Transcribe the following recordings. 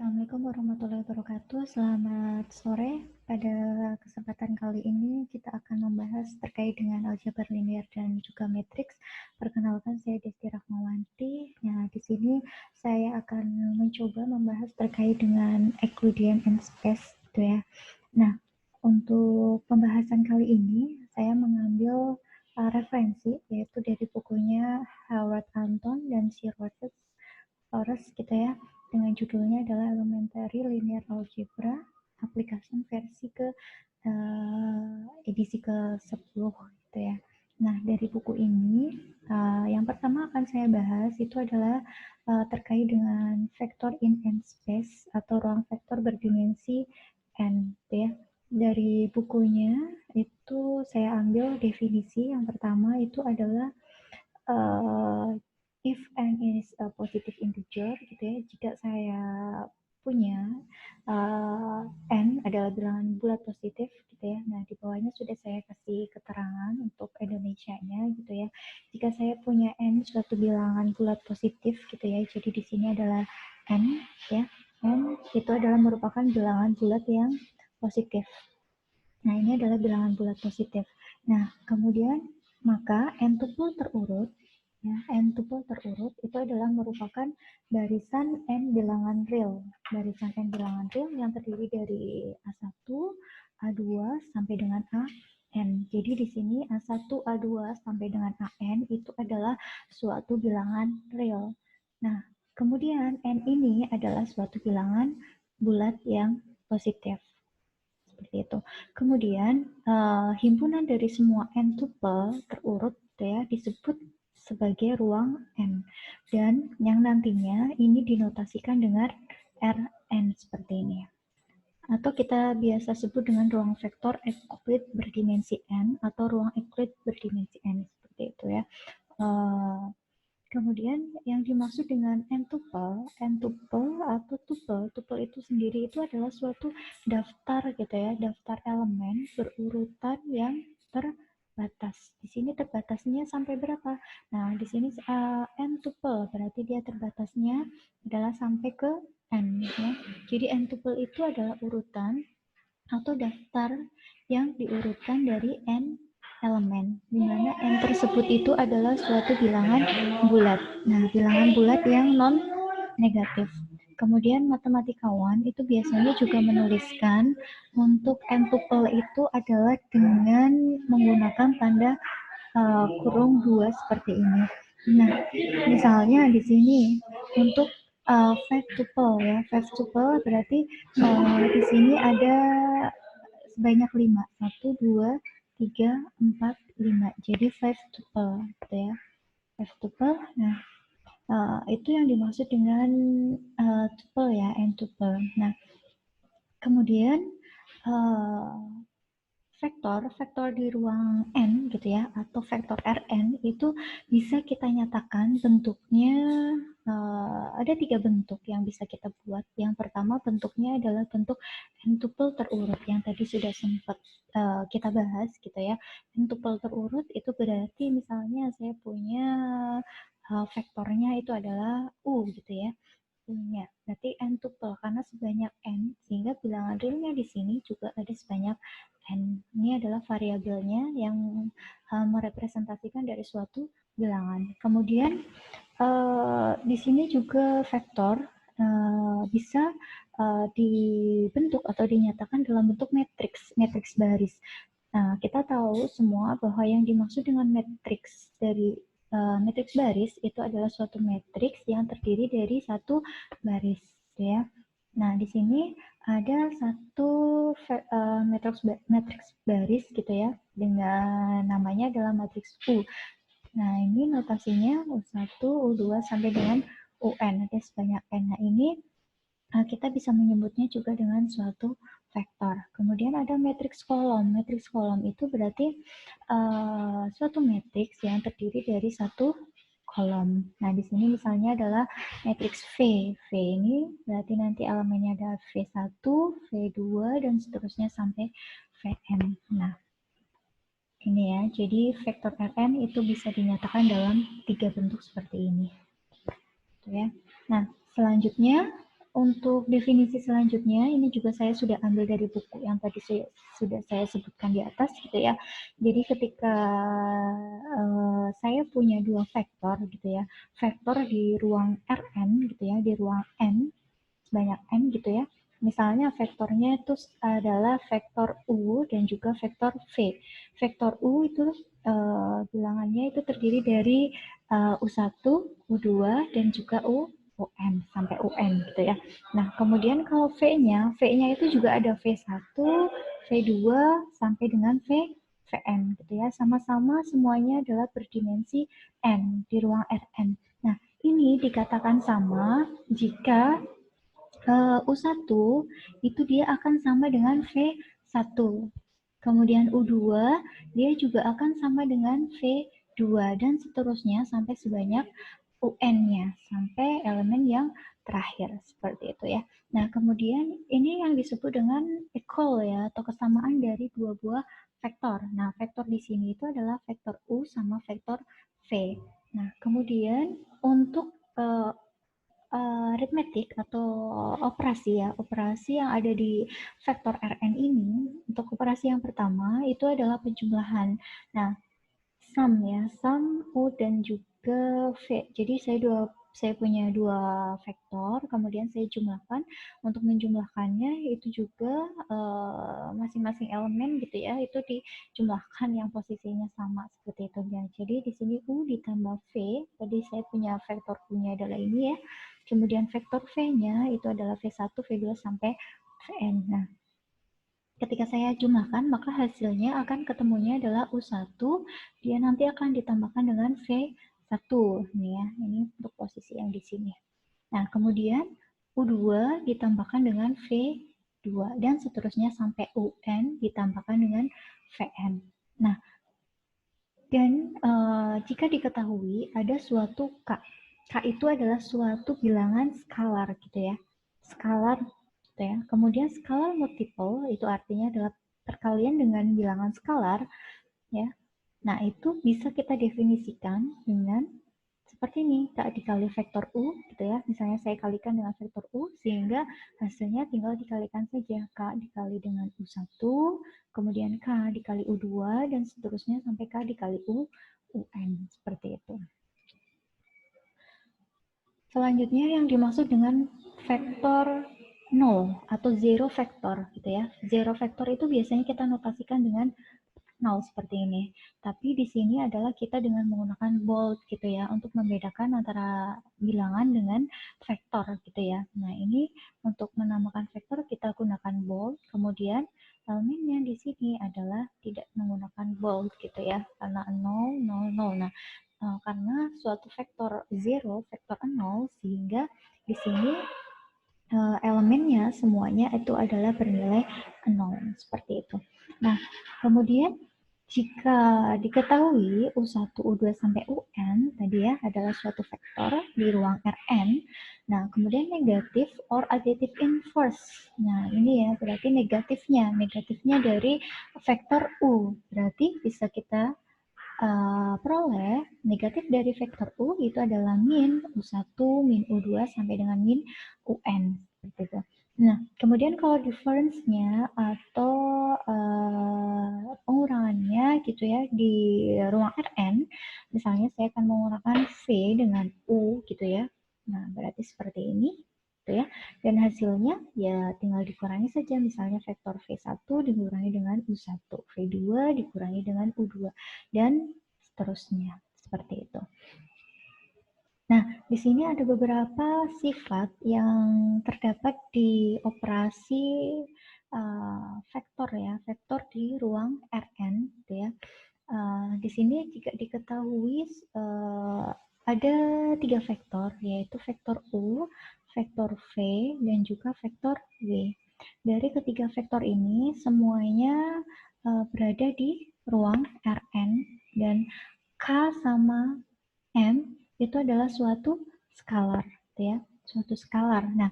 Assalamualaikum warahmatullahi wabarakatuh. Selamat sore. Pada kesempatan kali ini kita akan membahas terkait dengan aljabar linear dan juga matriks. Perkenalkan, saya Desti Rahmawanti. Nah, di sini saya akan mencoba membahas terkait dengan Euclidean and space, gitu ya. Nah, untuk pembahasan kali ini saya mengambil referensi yaitu dari bukunya Howard Anton dan C. Forrest, gitu ya, dengan judulnya adalah Elementary Linear Algebra Application versi edisi ke-10, gitu ya. Nah, dari buku ini yang pertama akan saya bahas itu adalah terkait dengan vektor in n space atau ruang vektor berdimensi n, gitu ya. Dari bukunya itu saya ambil definisi yang pertama itu adalah if n is a positive integer, gitu ya, jika saya punya n adalah bilangan bulat positif, gitu ya. Nah, di bawahnya sudah saya kasih keterangan untuk Indonesianya, gitu ya. Jika saya punya n suatu bilangan bulat positif, gitu ya, jadi di sini adalah n, ya, n itu adalah merupakan bilangan bulat yang positif. Nah, ini adalah bilangan bulat positif. Nah, kemudian maka n tuple terurut, ya, n tuple terurut itu adalah merupakan barisan n bilangan real. Barisan n bilangan real yang terdiri dari A1, A2 sampai dengan AN. Jadi di sini A1, A2 sampai dengan AN itu adalah suatu bilangan real. Nah, kemudian n ini adalah suatu bilangan bulat yang positif. Seperti itu. Kemudian himpunan dari semua n tuple terurut, ya, disebut sebagai ruang n, dan yang nantinya ini dinotasikan dengan Rn seperti ini, atau kita biasa sebut dengan ruang vektor Euclid berdimensi n atau ruang Euclid berdimensi n, seperti itu, ya. Kemudian yang dimaksud dengan n-tuple atau tuple itu sendiri itu adalah suatu daftar, gitu ya, daftar elemen berurutan yang terbatas. Di sini terbatasnya sampai berapa? Nah, di sini n-tuple berarti dia terbatasnya adalah sampai ke n, ya. Jadi n-tuple itu adalah urutan atau daftar yang diurutkan dari n elemen, di mana n tersebut itu adalah suatu bilangan bulat. Nah, bilangan bulat yang non-negatif. Kemudian matematikawan itu biasanya juga menuliskan untuk n tuple itu adalah dengan menggunakan tanda kurung 2 seperti ini. Nah, misalnya di sini untuk 5 tuple, ya, 5 tuple berarti di sini ada sebanyak 5. 1, 2, 3, 4, 5. Jadi 5 tuple, gitu ya. 5 tuple. Nah, itu yang dimaksud dengan tuple, ya, n tuple. Nah, kemudian vektor di ruang n, gitu ya, atau vektor Rn itu bisa kita nyatakan bentuknya ada 3 bentuk yang bisa kita buat. Yang pertama bentuknya adalah bentuk n tuple terurut yang tadi sudah sempat kita bahas, gitu ya. N tuple terurut itu berarti misalnya saya punya vektornya itu adalah U, gitu ya. Punya. Berarti n tuple karena sebanyak n sehingga bilangan realnya di sini juga ada sebanyak n. Ini adalah variabelnya yang merepresentasikan dari suatu bilangan. Kemudian di sini juga vektor bisa dibentuk atau dinyatakan dalam bentuk matriks baris. Nah, kita tahu semua bahwa yang dimaksud dengan matriks dari matriks baris itu adalah suatu matriks yang terdiri dari satu baris, ya. Nah, di sini ada satu matriks baris, gitu ya, dengan namanya adalah matriks U. Nah, ini notasinya U1, U2 sampai dengan UN, ada sebanyak n. Nah, ini kita bisa menyebutnya juga dengan suatu vektor. Kemudian ada matriks kolom. Matriks kolom itu berarti suatu matriks yang terdiri dari satu kolom. Nah, di sini misalnya adalah matriks V. V ini berarti nanti elemennya ada V1, V2, dan seterusnya sampai Vn. Nah, ini ya. Jadi vektor Rn itu bisa dinyatakan dalam 3 bentuk seperti ini. Gitu ya. Nah, selanjutnya Untuk definisi selanjutnya, ini juga saya sudah ambil dari buku yang tadi sudah saya sebutkan di atas gitu ya. Jadi ketika saya punya dua vektor gitu ya, vektor di ruang Rn gitu ya, di ruang n, sebanyak n gitu ya. Misalnya vektornya itu adalah vektor U dan juga vektor V. Vektor U itu bilangannya itu terdiri dari U1, U2, dan juga UN sampai UN gitu ya. Nah, kemudian kalau V-nya itu juga ada V1, V2 sampai dengan Vn gitu ya. Sama-sama semuanya adalah berdimensi n di ruang Rn. Nah, ini dikatakan sama jika U1 itu dia akan sama dengan V1. Kemudian U2 dia juga akan sama dengan V2 dan seterusnya sampai sebanyak UN-nya, sampai elemen yang terakhir seperti itu ya. Nah, kemudian ini yang disebut dengan equal ya atau kesamaan dari dua buah vektor. Nah, vektor di sini itu adalah vektor U sama vektor V. Nah, kemudian untuk aritmetik atau operasi ya, operasi yang ada di vektor Rn ini, untuk operasi yang pertama itu adalah penjumlahan. Nah, sum ya, sum U dan juga V. Jadi saya punya dua vektor, kemudian saya jumlahkan. Untuk menjumlahkannya itu juga masing-masing elemen gitu ya, itu dijumlahkan yang posisinya sama seperti itu ya. Jadi di sini U ditambah V, tadi saya punya vektor U-nya adalah ini ya. Kemudian vektor V-nya itu adalah V1, V2 sampai Vn. Nah, ketika saya jumlahkan, maka hasilnya akan ketemunya adalah U1, dia nanti akan ditambahkan dengan V1. Nih ya, ini untuk posisi yang di sini. Nah, kemudian U2 ditambahkan dengan V2, dan seterusnya sampai UN ditambahkan dengan Vn. Nah, dan jika diketahui ada suatu K. K itu adalah suatu bilangan skalar gitu ya. Skalar gitu ya. Kemudian skalar multiple itu artinya adalah perkalian dengan bilangan skalar ya. Nah, itu bisa kita definisikan dengan seperti ini, K dikali vektor U gitu ya. Misalnya saya kalikan dengan vektor U sehingga hasilnya tinggal dikalikan saja. K dikali dengan U1, kemudian K dikali U2 dan seterusnya sampai K dikali UN seperti itu. Selanjutnya yang dimaksud dengan vektor 0 atau zero vektor gitu ya. Zero vektor itu biasanya kita notasikan dengan 0 seperti ini. Tapi di sini adalah kita dengan menggunakan bold gitu ya untuk membedakan antara bilangan dengan vektor gitu ya. Nah, ini untuk menamakan vektor kita gunakan bold. Kemudian elemennya di sini adalah tidak menggunakan bold gitu ya karena 0 0 0. Nah, karena suatu vektor 0, vektor 0 sehingga di sini elemennya semuanya itu adalah bernilai 0 seperti itu. Nah, kemudian jika diketahui U1, U2 sampai UN tadi ya adalah suatu vektor di ruang Rn. Nah, kemudian negatif or additive inverse. Nah, ini ya berarti negatifnya dari vektor U. Berarti bisa kita peroleh negatif dari vektor U itu adalah min U1, min U2 sampai dengan min UN. Seperti itu. Nah, kemudian kalau difference-nya atau pengurangannya gitu ya di ruang Rn, misalnya saya akan menggunakan V dengan U gitu ya. Nah, berarti seperti ini gitu ya. Dan hasilnya ya tinggal dikurangi saja, misalnya vektor V1 dikurangi dengan U1, V2 dikurangi dengan U2 dan seterusnya seperti itu. Nah, di sini ada beberapa sifat yang terdapat di operasi vektor ya, vektor di ruang Rn, gitu ya. Di sini jika diketahui ada 3 vektor, yaitu vektor U, vektor V, dan juga vektor W. Dari ketiga vektor ini semuanya berada di ruang Rn dan K sama M itu adalah suatu skalar, ya, suatu skalar. Nah,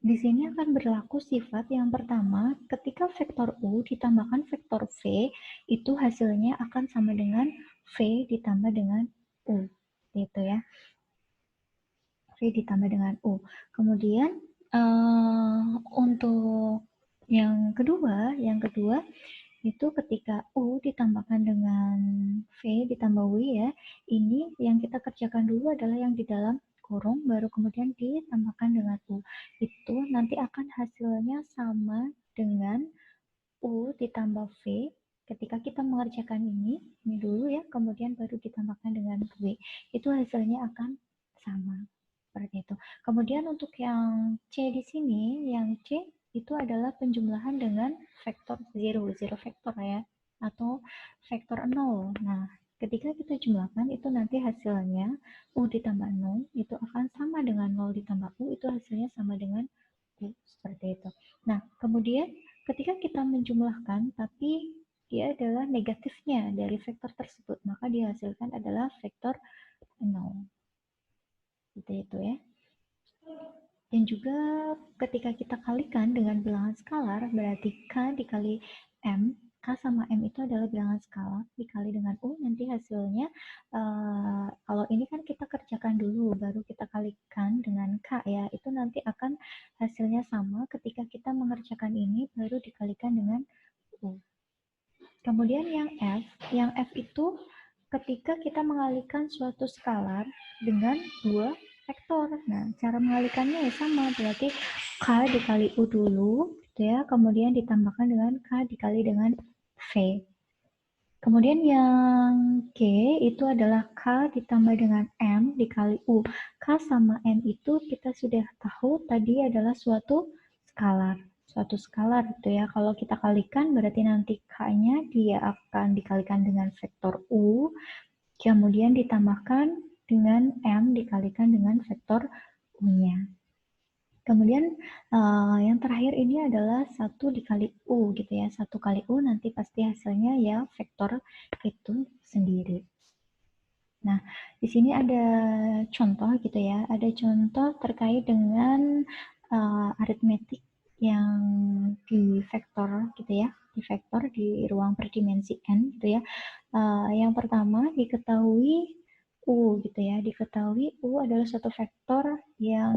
di sini akan berlaku sifat yang pertama, ketika vektor U ditambahkan vektor V, itu hasilnya akan sama dengan V ditambah dengan U, gitu ya. V ditambah dengan U. Kemudian Untuk yang kedua itu ketika U ditambahkan dengan V ditambah W ya, ini yang kita kerjakan dulu adalah yang di dalam kurung, baru kemudian ditambahkan dengan U. Itu nanti akan hasilnya sama dengan U ditambah V. Ketika kita mengerjakan ini dulu ya, kemudian baru ditambahkan dengan W. Itu hasilnya akan sama. Seperti itu. Kemudian untuk yang C di sini, yang C itu adalah penjumlahan dengan vektor 0 vektor ya, atau vektor 0. Nah, ketika kita jumlahkan itu nanti hasilnya U ditambah 0 itu akan sama dengan 0 ditambah U, itu hasilnya sama dengan U, seperti itu. Nah, kemudian ketika kita menjumlahkan tapi dia adalah negatifnya dari vektor tersebut, maka dihasilkan adalah vektor 0. Seperti itu ya. Dan juga ketika kita kalikan dengan bilangan skalar, berarti K dikali M, K sama M itu adalah bilangan skalar, dikali dengan U, nanti hasilnya, kalau ini kan kita kerjakan dulu, baru kita kalikan dengan K ya, itu nanti akan hasilnya sama ketika kita mengerjakan ini, baru dikalikan dengan U. Kemudian yang F itu ketika kita mengalihkan suatu skalar dengan dua vektor. Nah, cara mengalihkannya ya sama, berarti K dikali U dulu, gitu ya, kemudian ditambahkan dengan K dikali dengan V. Kemudian yang G itu adalah K ditambah dengan M dikali U. K sama M itu kita sudah tahu tadi adalah suatu skalar. Suatu skalar gitu ya. Kalau kita kalikan berarti nanti K-nya dia akan dikalikan dengan vektor U. Kemudian ditambahkan dengan M dikalikan dengan vektor U-nya. Kemudian yang terakhir ini adalah 1 dikali U gitu ya. 1 kali U nanti pasti hasilnya ya vektor itu sendiri. Nah, di sini ada contoh gitu ya. Ada contoh terkait dengan aritmetik yang di vektor gitu ya. Di vektor di ruang berdimensi N gitu ya. Yang pertama diketahui U gitu ya. Diketahui U adalah suatu vektor yang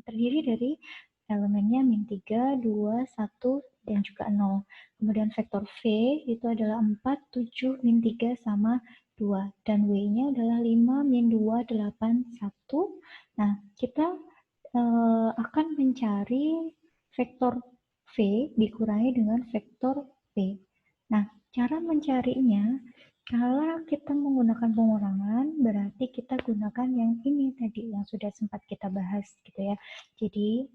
terdiri dari elemennya min 3, 2, 1, dan juga 0. Kemudian vektor V itu adalah 4, 7, min 3, sama 2. Dan W-nya adalah 5, min 2, 8, 1. Nah, kita akan mencari vektor V dikurangi dengan vektor V. Nah, cara mencarinya, kalau kita menggunakan pengurangan, berarti kita gunakan yang ini tadi, yang sudah sempat kita bahas gitu ya. Jadi,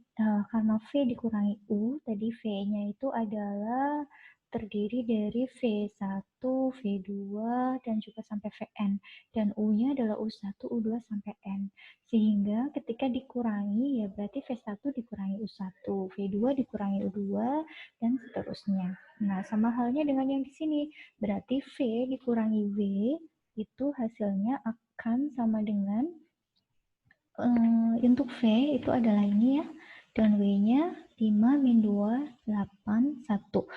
karena V dikurangi U, tadi V-nya itu adalah terdiri dari V1, V2, dan juga sampai Vn. Dan U-nya adalah U1, U2, sampai N. Sehingga ketika dikurangi, ya berarti V1 dikurangi U1, V2 dikurangi U2, dan seterusnya. Nah, sama halnya dengan yang di sini. Berarti V dikurangi W itu hasilnya akan sama dengan untuk V itu adalah ini ya, dan W-nya 5, min 2, 8, 1.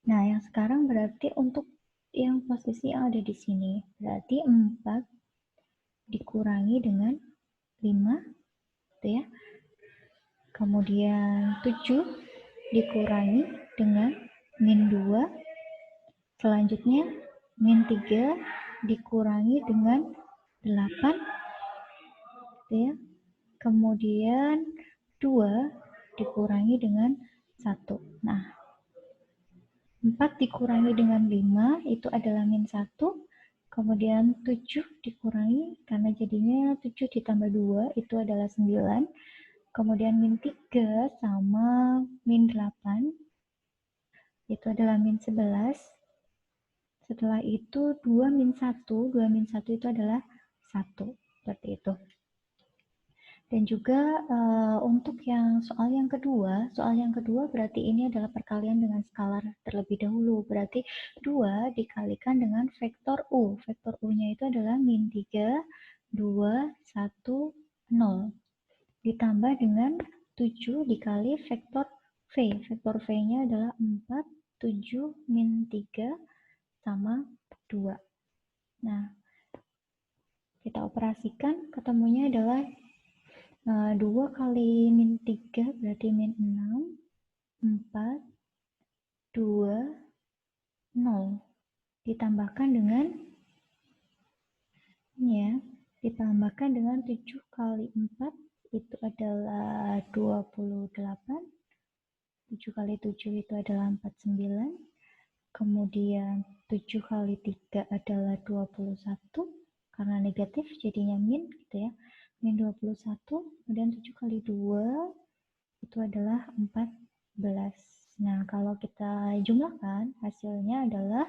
Nah, yang sekarang berarti untuk yang posisi yang ada di sini, berarti 4 dikurangi dengan 5, gitu ya. Kemudian 7 dikurangi dengan min 2. Selanjutnya, min 3 dikurangi dengan 8. Gitu ya. Kemudian 2 dikurangi dengan 1. Nah, 4 dikurangi dengan 5 itu adalah min 1. Kemudian 7 dikurangi, karena jadinya 7 ditambah 2 itu adalah 9. Kemudian min 3 sama min 8 itu adalah min 11. Setelah itu 2 min 1, 2 min 1 itu adalah 1. Seperti itu. Dan juga untuk soal yang kedua berarti ini adalah perkalian dengan skalar terlebih dahulu. Berarti 2 dikalikan dengan vektor U. Vektor U-nya itu adalah min 3, 2, 1, 0. Ditambah dengan 7 dikali vektor V. Vektor V-nya adalah 4, 7, min 3, sama 2. Nah, kita operasikan, ketemunya adalah 2 kali min 3 berarti min 6, 4, 2, 0. Ditambahkan dengan ya, ditambahkan dengan 7 kali 4 itu adalah 28. 7 kali 7 itu adalah 49. Kemudian 7 kali 3 adalah 21. Karena negatif jadinya min gitu ya. Min 21. Kemudian 7 kali 2 itu adalah 14. Nah, kalau kita jumlahkan hasilnya adalah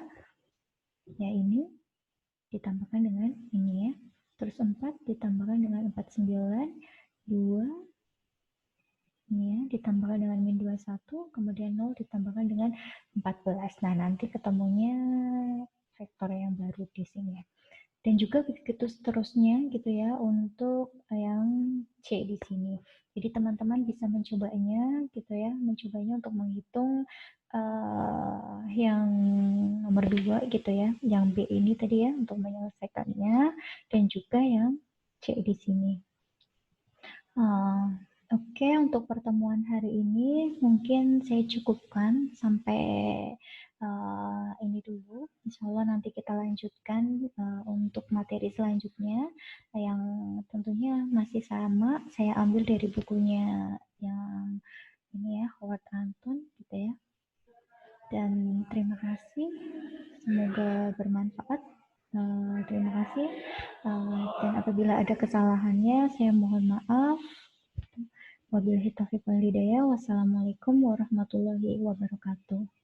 ya ini ditambahkan dengan ini ya. Terus 4 ditambahkan dengan 49, 2 ini ya, ditambahkan dengan min 21, kemudian 0 ditambahkan dengan 14. Nah, nanti ketemunya vektor yang baru di sini ya. Dan juga begitu seterusnya gitu ya untuk yang C di sini. Jadi teman-teman bisa mencobanya gitu ya, mencobanya untuk menghitung yang nomor 2 gitu ya, yang B ini tadi ya untuk menyelesaikannya, dan juga yang C di sini. Oke, untuk pertemuan hari ini mungkin saya cukupkan sampai ini dulu. Insya Allah nanti kita lanjutkan untuk materi selanjutnya yang tentunya masih sama. Saya ambil dari bukunya yang ini ya, Howard Anton gitu ya. Dan terima kasih. Semoga bermanfaat. Terima kasih. Dan apabila ada kesalahannya, saya mohon maaf. Wabillahi taufiq wal hidayah. Wassalamualaikum warahmatullahi wabarakatuh.